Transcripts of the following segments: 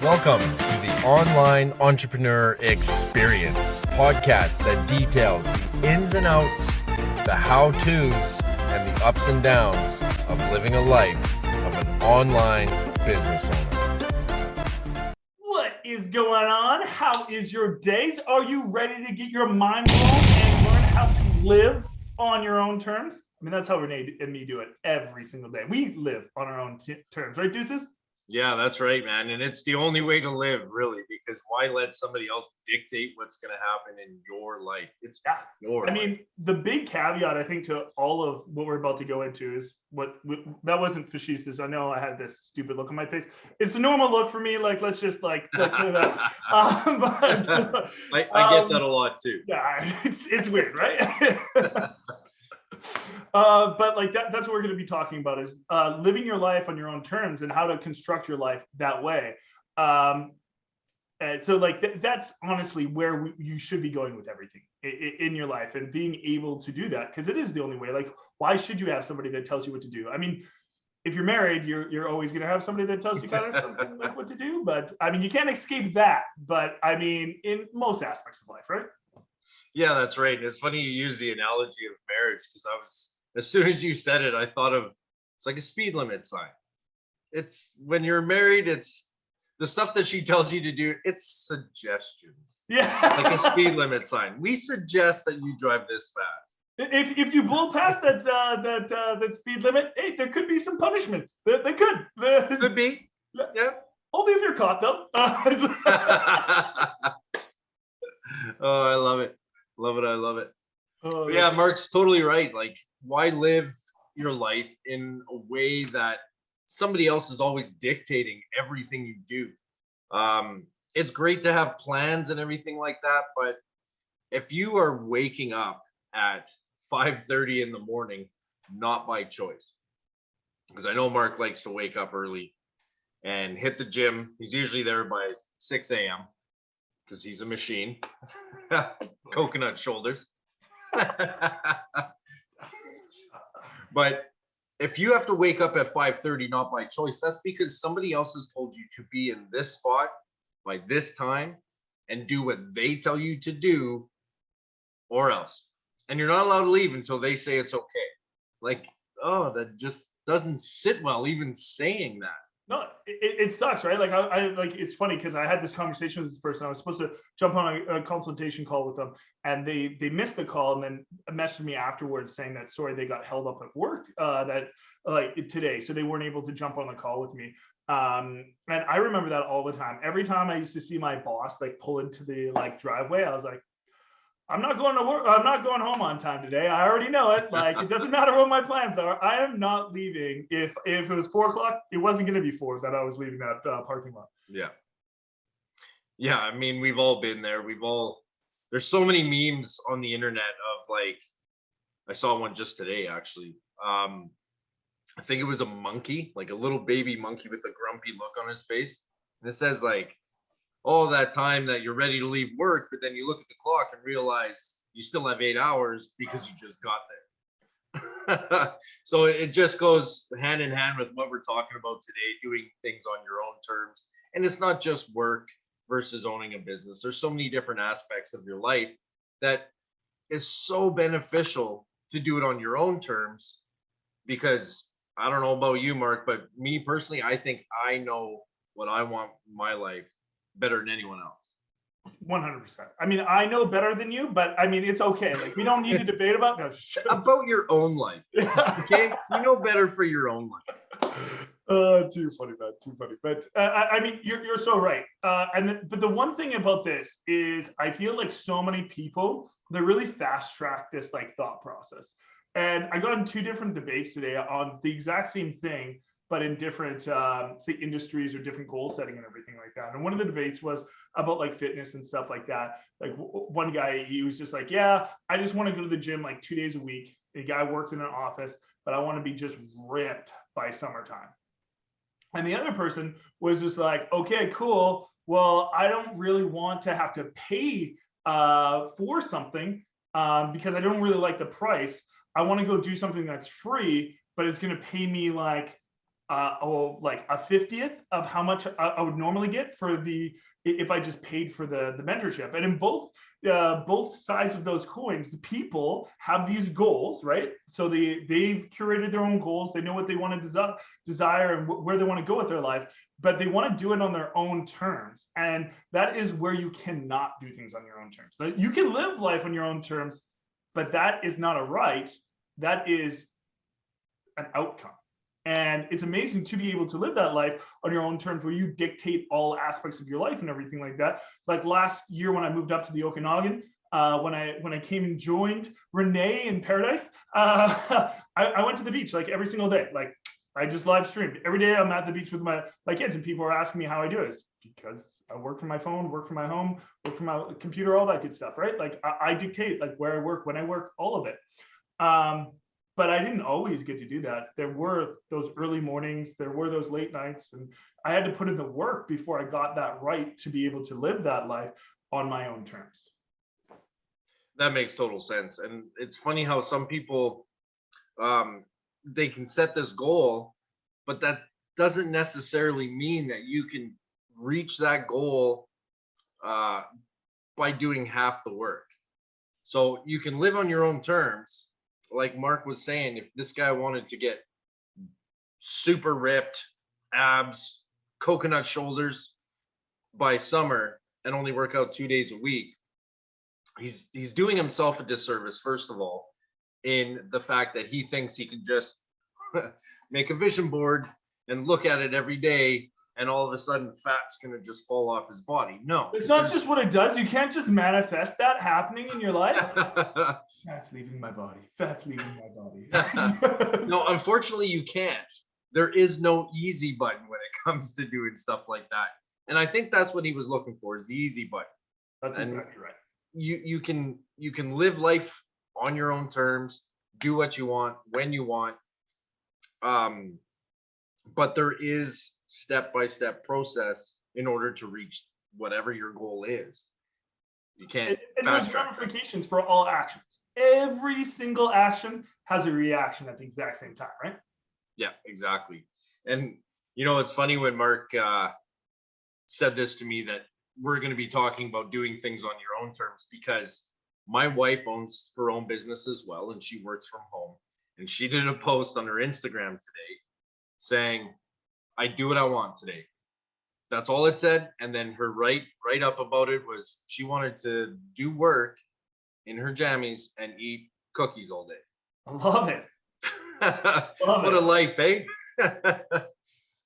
Welcome to the Online Entrepreneur Experience podcast that details the ins and outs, the how-tos, and the ups and downs of living a life of an online business owner. What is going on? How is your days? Are you ready to get your mind blown and learn how to live on your own terms? I mean, that's how Renee and me do it every single day. We live on our own terms, right, Deuces? Yeah, that's right, man. And it's the only way to live, really, because why let somebody else dictate what's going to happen in your life? It's your life. mean, the big caveat, I think, to all of what we're about to go into is that wasn't facetious. I know I had this stupid look on my face. It's a normal look for me. Like, let's just like clear that. I get that a lot too. Yeah, it's weird, right? But like that's what we're going to be talking about is living your life on your own terms and how to construct your life that way. And so like that's honestly where you should be going with everything in your life and being able to do that, because it is the only way. Like, why should you have somebody that tells you what to do? I mean, if you're married, you're always going to have somebody that tells you kind of something like what to do. But I mean, you can't escape that. But I mean, in most aspects of life, right? Yeah, that's right. It's funny you use the analogy of marriage, because as soon as you said it, I thought of it's like a speed limit sign. It's when you're married, it's the stuff that she tells you to do, it's suggestions. Yeah. Like a speed limit sign. We suggest that you drive this fast. If you blow past that speed limit, hey, there could be some punishments. They could. Could be. Yeah. Only if you're caught, though. Oh, I love it. I love it. Yeah, Mark's totally right. Like, why live your life in a way that somebody else is always dictating everything you do? It's great to have plans and everything like that, but if you are waking up at 5:30 in the morning, not by choice, because I know Mark likes to wake up early and hit the gym. He's usually there by 6 a.m. because he's a machine. Coconut shoulders. But if you have to wake up at 5:30, not by choice, that's because somebody else has told you to be in this spot by this time and do what they tell you to do, or else. And you're not allowed to leave until they say it's okay. Like, oh, that just doesn't sit well, even saying that. No, it sucks, right? Like I like, it's funny because I had this conversation with this person. I was supposed to jump on a consultation call with them, and they missed the call, and then messaged me afterwards saying that sorry, they got held up at work that like today, so they weren't able to jump on the call with me. And I remember that all the time. Every time I used to see my boss like pull into the like driveway, I was like, I'm not going to work. I'm not going home on time today. I already know it. Like, it doesn't matter what my plans are. I am not leaving. If it was 4 o'clock, it wasn't going to be 4 that I was leaving that parking lot. Yeah. Yeah. I mean, we've all been there. There's so many memes on the internet of like, I saw one just today, actually. I think it was a monkey, like a little baby monkey with a grumpy look on his face. And it says like, oh, that time that you're ready to leave work, but then you look at the clock and realize you still have 8 hours because you just got there. So it just goes hand in hand with what we're talking about today, doing things on your own terms. And it's not just work versus owning a business. There's so many different aspects of your life that is so beneficial to do it on your own terms, because I don't know about you, Mark, but me personally, I think I know what I want in my life better than anyone else. 100%. I mean, I know better than you, but I mean, it's okay. Like, we don't need to debate about that. About your own life. Okay, you know better for your own life. Too funny, man. Too funny. But I mean, you're so right. But the one thing about this is, I feel like so many people, they really fast track this like thought process. And I got in 2 different debates today on the exact same thing, but in different say industries or different goal setting and everything like that. And one of the debates was about like fitness and stuff like that. Like one guy, he was just like, yeah, I just want to go to the gym like 2 days a week. A guy worked in an office, but I want to be just ripped by summertime. And the other person was just like, okay, cool. Well, I don't really want to have to pay for something because I don't really like the price. I want to go do something that's free, but it's going to pay me like like a 50th of how much I would normally get if I just paid for the mentorship. And in both sides of those coins, the people have these goals, right? So they've curated their own goals. They know what they want to desire and where they want to go with their life, but they want to do it on their own terms. And that is where you cannot do things on your own terms. You can live life on your own terms, but that is not a right. That is an outcome. And it's amazing to be able to live that life on your own terms, where you dictate all aspects of your life and everything like that. Like last year when I moved up to the Okanagan, when I came and joined Renee in Paradise, I went to the beach like every single day. Like I just live streamed every day. I'm at the beach with my kids, and people are asking me how I do it. It's because I work from my phone, work from my home, work from my computer, all that good stuff, right? Like I dictate like where I work, when I work, all of it. But I didn't always get to do that. There were those early mornings, there were those late nights, and I had to put in the work before I got that right to be able to live that life on my own terms. That makes total sense. And it's funny how some people, they can set this goal, but that doesn't necessarily mean that you can reach that goal by doing half the work. So you can live on your own terms. Like Mark was saying, if this guy wanted to get super ripped, abs, coconut shoulders by summer and only work out 2 days a week, he's doing himself a disservice, first of all, in the fact that he thinks he can just make a vision board and look at it every day, and all of a sudden fat's gonna just fall off his body. No, it's not just what it does. You can't just manifest that happening in your life. Fat's leaving my body. Fat's leaving my body. No, unfortunately you can't. There is no easy button when it comes to doing stuff like that. And I think that's what he was looking for, is the easy button. That's exactly right. You can live life on your own terms, do what you want when you want. But there is step-by-step process in order to reach whatever your goal is. You can't and there's ramifications for all actions. Every single action has a reaction at the exact same time, right? Yeah, exactly. And it's funny when Mark said this to me, that we're going to be talking about doing things on your own terms, because my wife owns her own business as well, and she works from home. And she did a post on her Instagram today saying, I do what I want today. That's all it said. And then her write up about it was she wanted to do work in her jammies and eat cookies all day. I love it. What a life, eh?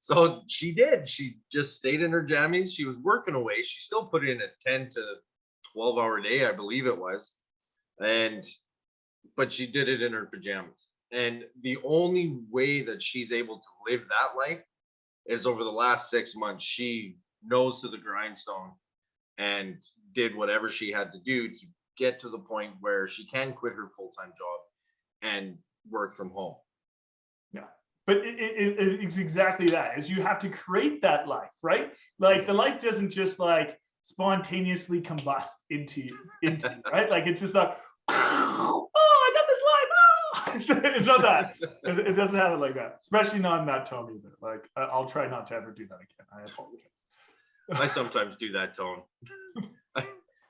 So she did. She just stayed in her jammies. She was working away. She still put in a 10 to 12 hour day, I believe it was. But she did it in her pajamas. And the only way that she's able to live that life is over the last 6 months. She nose to the grindstone and did whatever she had to do to get to the point where she can quit her full-time job and work from home. Yeah, but it's exactly that. Is you have to create that life, right? Like the life doesn't just like spontaneously combust into you, right? Like it's just like, oh, I got this life. Oh. It's not that. It doesn't happen like that, especially not in that tone either. Like I'll try not to ever do that again. I apologize. I sometimes do that tone.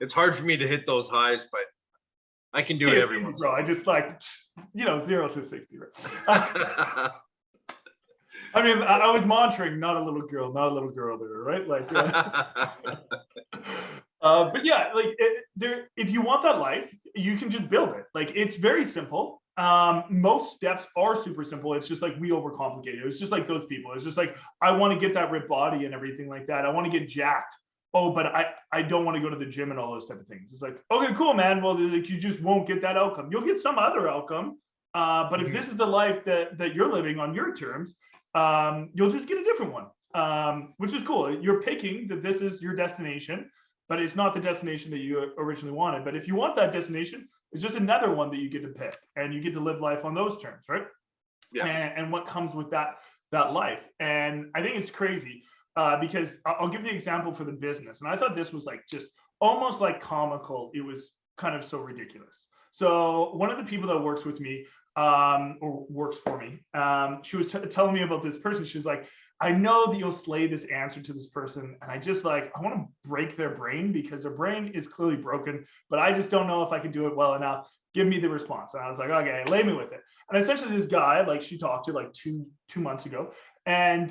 It's hard for me to hit those highs, but I can do it every once. Bro, I just like 0 to 60. Right? I mean, I was monitoring, not a little girl there, right? Like, but yeah, like if you want that life, you can just build it. Like it's very simple. Most steps are super simple. It's just like we overcomplicate it. It's just like those people. It's just like, I want to get that ripped body and everything like that. I want to get jacked. Oh, but I don't want to go to the gym and all those type of things. It's like, okay, cool, man. Well, like, you just won't get that outcome. You'll get some other outcome. But if this is the life that you're living on your terms, you'll just get a different one, which is cool. You're picking that this is your destination, but it's not the destination that you originally wanted. But if you want that destination, it's just another one that you get to pick, and you get to live life on those terms, right? Yeah. And what comes with that life. And I think it's crazy. Because I'll give the example for the business. And I thought this was like just almost like comical. It was kind of so ridiculous. So one of the people that works with me, or works for me. She was telling me about this person. She's like, I know that you'll slay this answer to this person. And I just like, I want to break their brain because their brain is clearly broken, but I just don't know if I can do it well enough. Give me the response. And I was like, okay, lay me with it. And essentially this guy, like she talked to like two months ago, and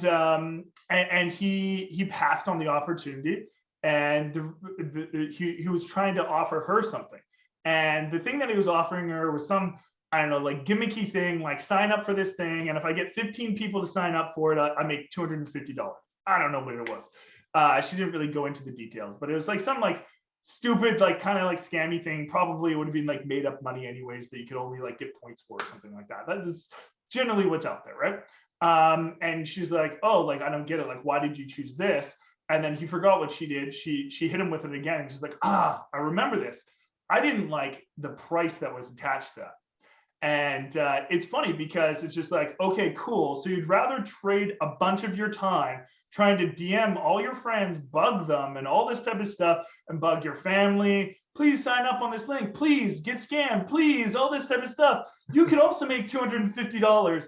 he passed on the opportunity, and he was trying to offer her something. And the thing that he was offering her was some, I don't know, like gimmicky thing, like sign up for this thing. And if I get 15 people to sign up for it, I make $250. I don't know what it was. She didn't really go into the details, but it was like some like stupid, like kind of like scammy thing. Probably would have been like made up money anyways that you could only like get points for or something like that. That is generally what's out there, right? And she's like, oh, like, I don't get it. Like, why did you choose this? And then he forgot what she did. She hit him with it again. She's like, I remember this. I didn't like the price that was attached to that. And it's funny because it's just like, okay, cool. So you'd rather trade a bunch of your time trying to DM all your friends, bug them and all this type of stuff, and bug your family. Please sign up on this link. Please get scammed. Please, all this type of stuff. You could also make $250.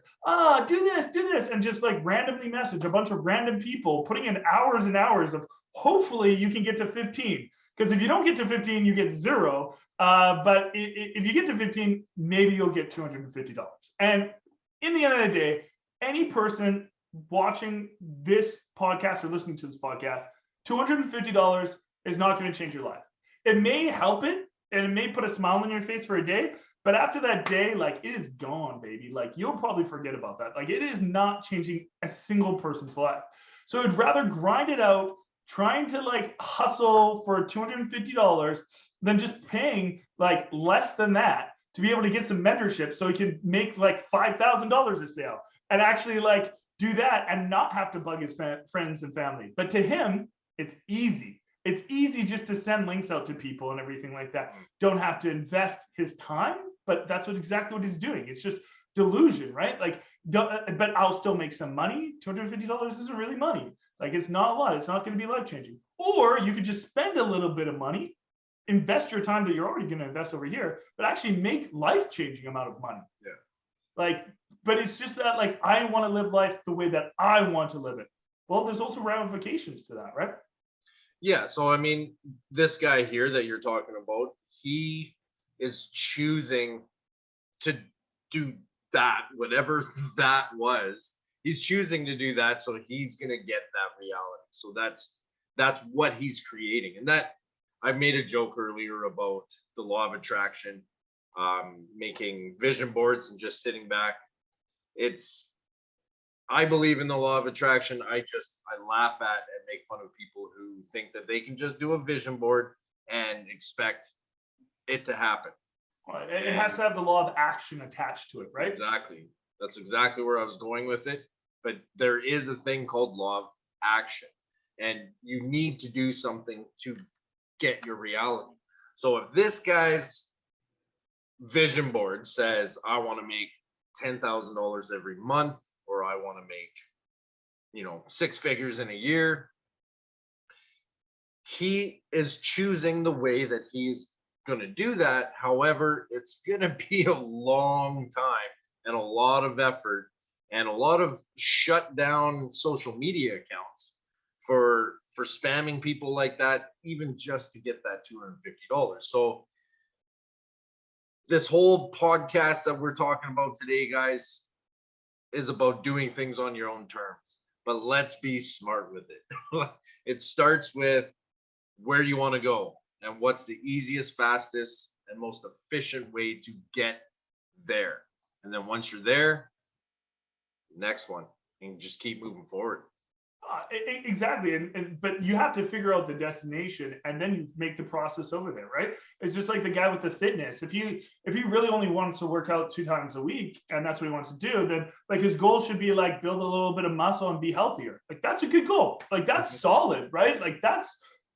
Do this. And just like randomly message a bunch of random people, putting in hours and hours of hopefully you can get to 15. Because if you don't get to 15, you get 0. But if you get to 15, maybe you'll get $250. And in the end of the day, any person watching this podcast or listening to this podcast, $250 is not going to change your life. It may help it, and it may put a smile on your face for a day, but after that day, like, it is gone, baby. Like, you'll probably forget about that. Like, it is not changing a single person's life. So I'd rather grind it out, trying to like hustle for $250 than just paying like less than that to be able to get some mentorship so he can make like $5,000 a sale and actually like do that and not have to bug his friends and family. But to him, it's easy. It's easy just to send links out to people and everything like that. Don't have to invest his time, but that's exactly what he's doing. It's just delusion, right? Like, but I'll still make some money. $250 isn't really money. Like, it's not a lot. It's not going to be life-changing. Or you could just spend a little bit of money, invest your time that you're already going to invest over here, but actually make life-changing amount of money. Yeah. Like, but it's just that, like, I want to live life the way that I want to live it. Well, there's also ramifications to that, right? Yeah. So, I mean, this guy here that you're talking about, he is choosing to do that, whatever that was. He's choosing to do that, so he's going to get that reality. So that's what he's creating. And that, I made a joke earlier about the law of attraction, making vision boards and just sitting back. I believe in the law of attraction. I laugh at and make fun of people who think that they can just do a vision board and expect it to happen. Well, it has to have the law of action attached to it, right? Exactly. That's exactly where I was going with it. But there is a thing called law of action, and you need to do something to get your reality. So if this guy's vision board says, I want to make $10,000 every month, or I want to make, 6 figures in a year, he is choosing the way that he's going to do that. However, it's going to be a long time and a lot of effort and a lot of shut down social media accounts for spamming people like that, even just to get that $250. So this whole podcast that we're talking about today, guys, is about doing things on your own terms, but let's be smart with it. It starts with where you want to go and what's the easiest, fastest, and most efficient way to get there. And then once you're there, next one, and just keep moving forward. Exactly, but you have to figure out the destination and then you make the process over there, right? It's just like the guy with the fitness. If he really only wants to work out 2 times a week and that's what he wants to do, then like his goal should be like build a little bit of muscle and be healthier. Like, that's a good goal. Like, that's solid, right? Like,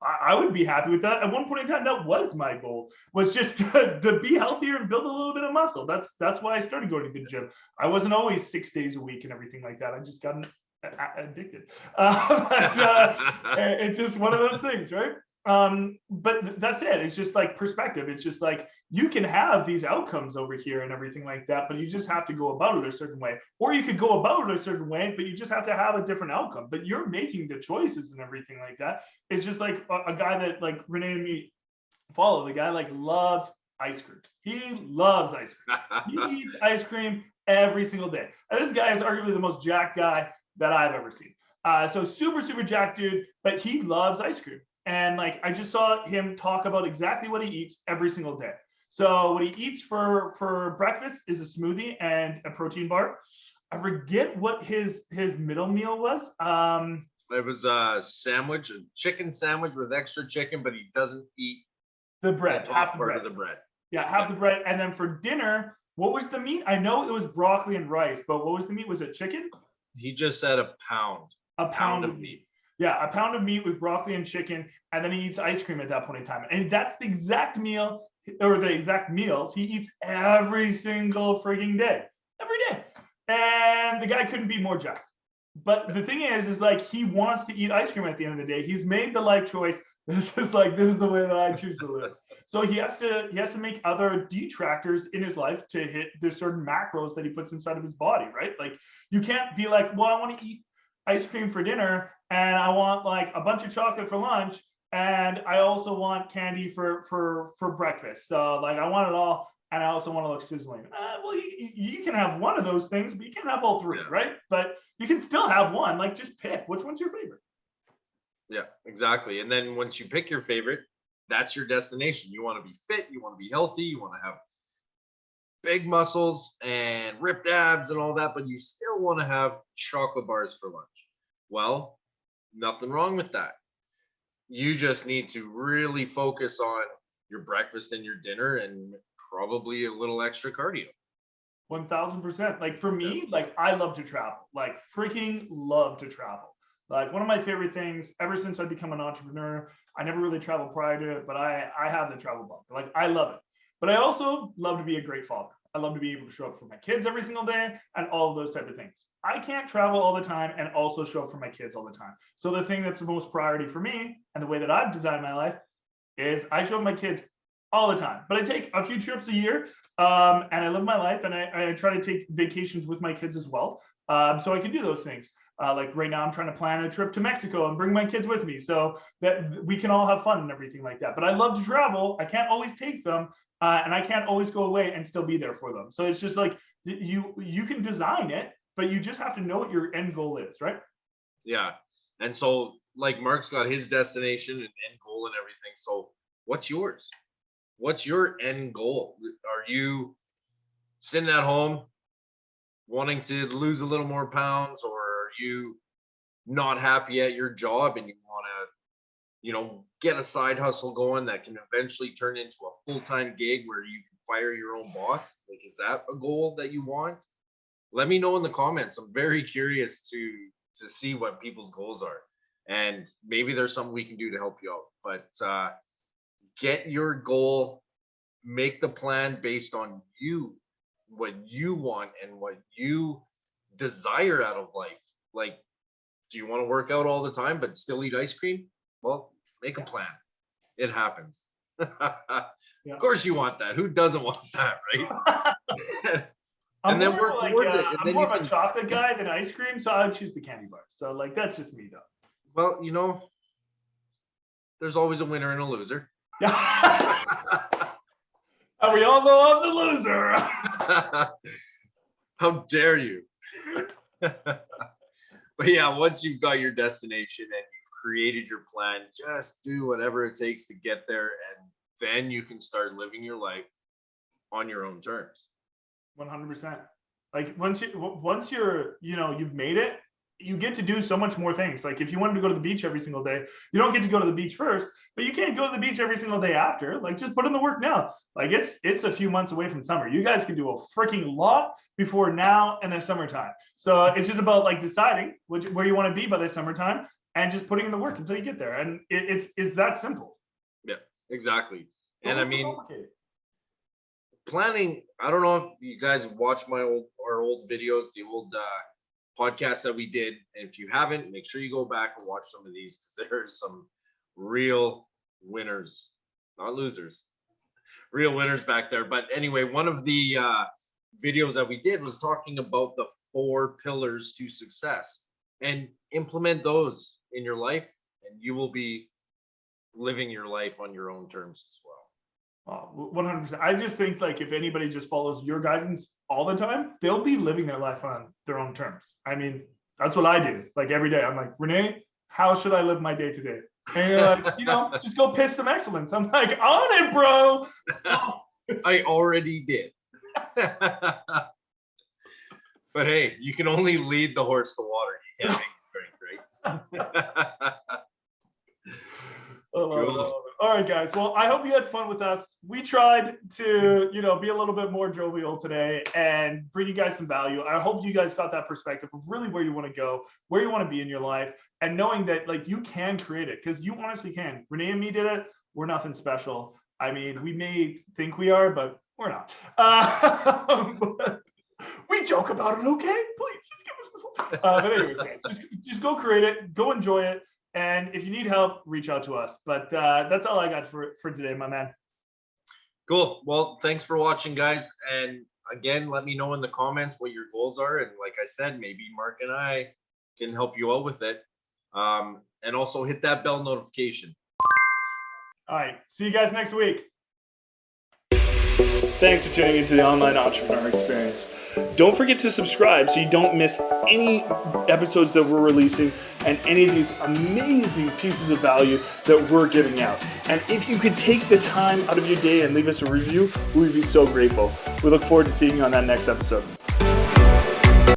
I would be happy with that. At one point in time, that was my goal, was just to be healthier and build a little bit of muscle. That's why I started going to the gym. I wasn't always 6 days a week and everything like that. I just got addicted. But it's just one of those things, right? But that's it. It's just like perspective. It's just like you can have these outcomes over here and everything like that, but you just have to go about it a certain way. Or you could go about it a certain way, but you just have to have a different outcome. But you're making the choices and everything like that. It's just like a guy that like Renee and me follow. The guy like loves ice cream. He loves ice cream. He eats ice cream every single day. And this guy is arguably the most jacked guy that I've ever seen. So super, super jacked dude, but he loves ice cream. And like I just saw him talk about exactly what he eats every single day. So what he eats for breakfast is a smoothie and a protein bar. I forget what his middle meal was. It was a sandwich, a chicken sandwich with extra chicken, but he doesn't eat the bread, the top half the part bread. of the bread. Yeah, half the bread. And then for dinner, what was the meat? I know it was broccoli and rice, but what was the meat? Was it chicken? He just said a pound. A pound of meat. Yeah, a pound of meat with broccoli and chicken, and then he eats ice cream at that point in time. And that's the exact meal, or the exact meals he eats every single frigging day. Every day. And the guy couldn't be more jacked. But the thing is like he wants to eat ice cream at the end of the day. He's made the life choice. This is the way that I choose to live. So he has to make other detractors in his life to hit the certain macros that he puts inside of his body, right? Like you can't be like, well, I want to eat ice cream for dinner and I want like a bunch of chocolate for lunch and I also want candy for breakfast. So like I want it all and I also want to look sizzling. Well, you can have one of those things, but you can't have all three, right? But you can still have one. Like just pick which one's your favorite. Yeah, exactly. And then once you pick your favorite, that's your destination. You want to be fit, you want to be healthy, you want to have big muscles and ripped abs and all that, but you still want to have chocolate bars for lunch. Well, nothing wrong with that. You just need to really focus on your breakfast and your dinner and probably a little extra cardio. 1000%. Like for me, like I love to travel, like freaking love to travel. Like one of my favorite things ever since I've become an entrepreneur, I never really traveled prior to it, but I have the travel bug. Like I love it. But I also love to be a great father. I love to be able to show up for my kids every single day and all of those type of things. I can't travel all the time and also show up for my kids all the time. So the thing that's the most priority for me and the way that I've designed my life is I show up my kids all the time. But I take a few trips a year and I live my life and I try to take vacations with my kids as well. So I can do those things. Like right now, I'm trying to plan a trip to Mexico and bring my kids with me so that we can all have fun and everything like that. But I love to travel. I can't always take them, and I can't always go away and still be there for them. So it's just like you can design it, but you just have to know what your end goal is, right? Yeah, and so like Mark's got his destination and end goal and everything. So what's yours? What's your end goal? Are you sitting at home wanting to lose a little more pounds, or are you not happy at your job and you want to, get a side hustle going that can eventually turn into a full-time gig where you can fire your own boss? Like, is that a goal that you want? Let me know in the comments. I'm very curious to see what people's goals are, and maybe there's something we can do to help you out. But get your goal, make the plan based on you, what you want and what you desire out of life. Like, do you want to work out all the time but still eat ice cream? Well, make a plan. It happens. Of course you want that. Who doesn't want that, right? And then work towards it. And I'm more of a chocolate guy than ice cream, so I would choose the candy bar. So like that's just me though. Well, there's always a winner and a loser. Yeah. And we all know I'm the loser. How dare you? But yeah, once you've got your destination and you've created your plan, just do whatever it takes to get there, and then you can start living your life on your own terms. 100%. Like once you're, you've made it, you get to do so much more things. Like if you wanted to go to the beach every single day, you don't get to go to the beach first, but you can't go to the beach every single day after. Like just put in the work now. Like it's a few months away from summer. You guys can do a freaking lot before now and the summertime. So it's just about like deciding where you want to be by the summertime and just putting in the work until you get there. And it's that simple. Yeah, exactly. And I mean, planning, I don't know if you guys watched our old videos, the old podcast that we did. And if you haven't, make sure you go back and watch some of these, because there's some real winners, not losers, real winners back there. But anyway, one of the videos that we did was talking about the 4 pillars to success, and implement those in your life, and you will be living your life on your own terms as well. 100%. I just think like if anybody just follows your guidance all the time, they'll be living their life on their own terms. I mean, that's what I do. Like every day, I'm like, Renee, how should I live my day today? And you're like, just go piss some excellence. I'm like, on it, bro. I already did. But hey, you can only lead the horse to water. You can't make it drink, right? Cool. All right, guys. Well, I hope you had fun with us. We tried to, be a little bit more jovial today and bring you guys some value. I hope you guys got that perspective of really where you want to go, where you want to be in your life, and knowing that like you can create it, because you honestly can. Renee and me did it. We're nothing special. I mean, we may think we are, but we're not. But we joke about it, okay? Please, just give us this one. But anyway, guys, just go create it, go enjoy it. And if you need help, reach out to us. But that's all I got for today, my man. Cool. Well, thanks for watching, guys. And again, let me know in the comments what your goals are. And like I said, maybe Mark and I can help you out with it. And also hit that bell notification. All right. See you guys next week. Thanks for tuning into the Online Entrepreneur Experience. Don't forget to subscribe so you don't miss any episodes that we're releasing and any of these amazing pieces of value that we're giving out. And if you could take the time out of your day and leave us a review, we would be so grateful. We look forward to seeing you on that next episode.